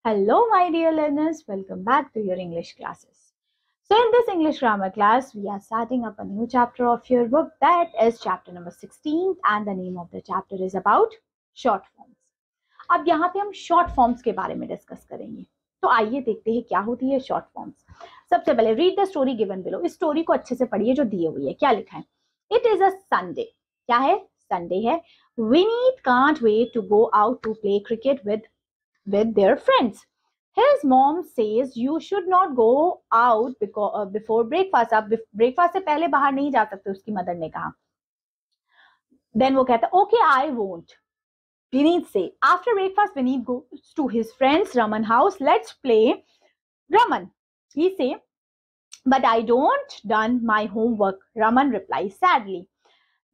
Hello, my dear learners. Welcome back to your English classes. So, in this English grammar class, we are starting up a new chapter of your book, that is chapter number 16, and the name of the chapter is about short forms. अब यहाँ पे हम short forms के बारे में discuss करेंगे. तो आइए देखते हैं क्या होती है short forms. सबसे पहले read the story given below. इस स्टोरी को अच्छे से पढ़िए जो दी हुई है. क्या लिखा है? It is a Sunday. क्या है? Sunday है. Vineet can't wait to go out to play cricket with their friends. His mom says you should not go out before breakfast. आप breakfast से पहले बाहर नहीं जा सकते, उसकी मदर ने कहा. Then वो कहता है okay I won't. Vineet say after breakfast Vineet goes to his friend's Raman house. Let's play Raman. He say but I don't done my homework. Raman replies sadly.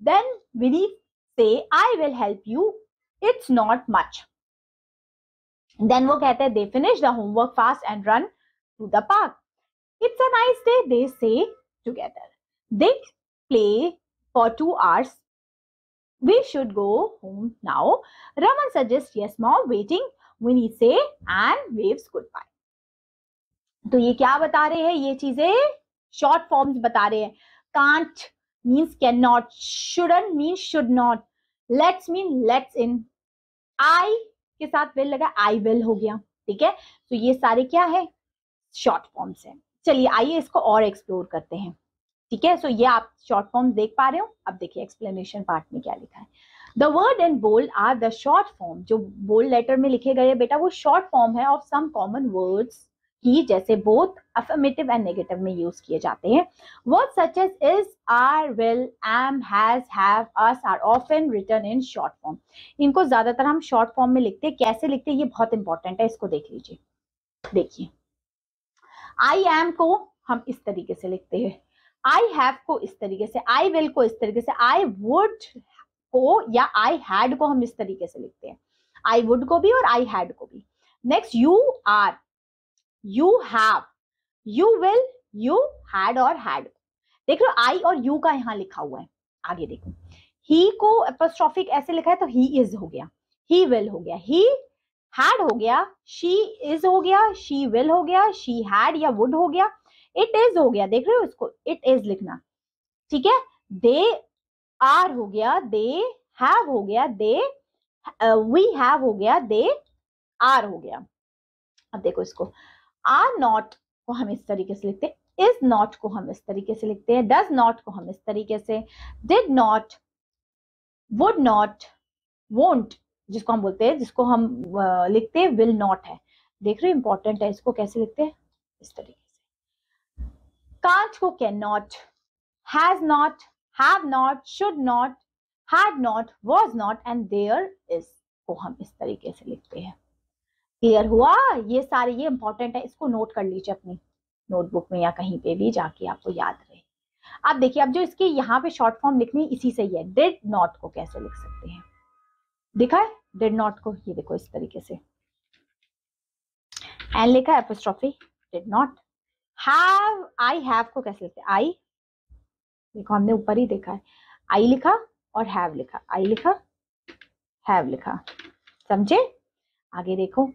Then Vineet say I will help you. It's not much. Then वो कहते हैं they finish the homework fast and run to the park. It's a nice day, they say together. They play for 2 hours. We should go home now. Raman suggests yes mom, waiting. Winnie say and waves goodbye. तो ये क्या बता रहे हैं? ये चीजें short forms बता रहे हैं. Can't means cannot. Shouldn't means should not. Let's mean let's in. I के साथ will लगा, I will हो गया. ठीक है, तो ये सारे क्या है? शॉर्ट फॉर्म्स हैं. चलिए आइए इसको और एक्सप्लोर करते हैं. ठीक है, सो ये आप शॉर्ट फॉर्म्स देख पा रहे हो. अब देखिए एक्सप्लेनेशन पार्ट में क्या लिखा है. The word in bold are the short form. जो बोल्ड लेटर में लिखे गए बेटा वो शॉर्ट फॉर्म है ऑफ सम कॉमन वर्ड्स की, जैसे बोथ अफर्मेटिव एंड नेगेटिव में यूज किए जाते हैं. Words such as is, are, will, am, has, have, as are often written in short form. इनको ज्यादातर हम शॉर्ट फॉर्म में लिखते हैं. कैसे लिखते हैं ये बहुत इंपॉर्टेंट है, इसको देख लीजिए. देखिए आई एम को हम इस तरीके से लिखते हैं, आई हैव को इस तरीके से, आई विल को इस तरीके से, आई वुड को या आई हैड को हम इस तरीके से लिखते हैं. आई वुड को भी और आई हैड को भी. Next you are, you have, you will, you had और had. देख लो आई और you का यहाँ लिखा हुआ है. आगे देखो, he को apostrophic ऐसे लिखा है तो he is हो गया, he will हो गया, he had हो गया, she is हो गया, she will हो गया, she had या would हो गया, it is हो गया. देख रहे हो इसको, it is लिखना. ठीक है, they are हो गया, they have हो गया, they we have हो गया, they are हो गया. अब देखो इसको, आर नॉट को हम इस तरीके से लिखते हैं, इज नॉट को हम इस तरीके से लिखते हैं, डज नॉट को हम इस तरीके से, did not, would not, won't जिसको हम बोलते हैं, जिसको हम लिखते हैं विल नॉट है. देख रहे हो इंपॉर्टेंट है, इसको कैसे लिखते हैं इस तरीके से. कांट को can not, has not, have not, should not, had not, was not and there is को हम इस तरीके से लिखते हैं. क्लियर हुआ? ये सारे ये इंपॉर्टेंट है, इसको नोट कर लीजिए अपनी नोटबुक में या कहीं पे भी जाके, आपको याद रहे. अब देखिए, अब जो इसके यहाँ पे शॉर्ट फॉर्म लिखनी इसी से ही है. डिड नॉट को कैसे लिख सकते हैं, दिखा है डिड नॉट को, ये देखो इस तरीके से एंड लिखा है apostrophe, did not. Have, I have को कैसे लिखते हैं, आई देखो हमने ऊपर ही देखा है, आई लिखा और हैव लिखा, आई लिखा हैव लिखा. समझे? आगे देखो,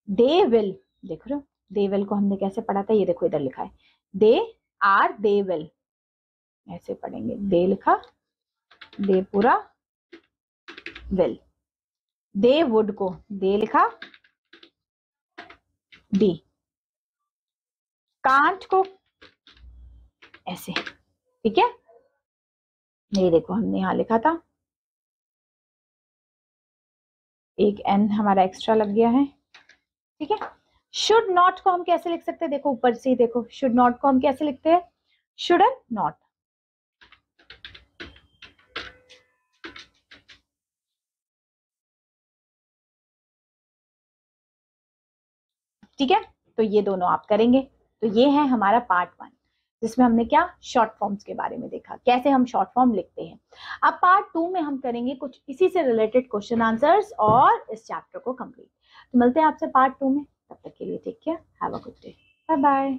दे विल, देख रहे हो दे विल को हमने कैसे पढ़ा था, ये देखो इधर लिखा है, दे आर दे विल, ऐसे पढ़ेंगे. दे लिखा, दे पूरा, विल. दे वुड को दे लिखा, डी. कांट को ऐसे. ठीक है, ये देखो हमने यहां लिखा था, एक एन हमारा एक्स्ट्रा लग गया है. ठीक है, शुड नॉट को हम कैसे लिख सकते हैं, देखो ऊपर से देखो, शुड नॉट को हम कैसे लिखते हैं, शुडन नॉट. ठीक है, तो ये दोनों आप करेंगे. तो ये है हमारा पार्ट 1, जिसमें हमने क्या शॉर्ट फॉर्म्स के बारे में देखा, कैसे हम शॉर्ट फॉर्म लिखते हैं. अब पार्ट 2 में हम करेंगे कुछ इसी से रिलेटेड क्वेश्चन आंसर्स और इस चैप्टर को कंप्लीट. तो मिलते हैं आपसे पार्ट 2 में. तब तक के लिए take care, have a good day, bye bye.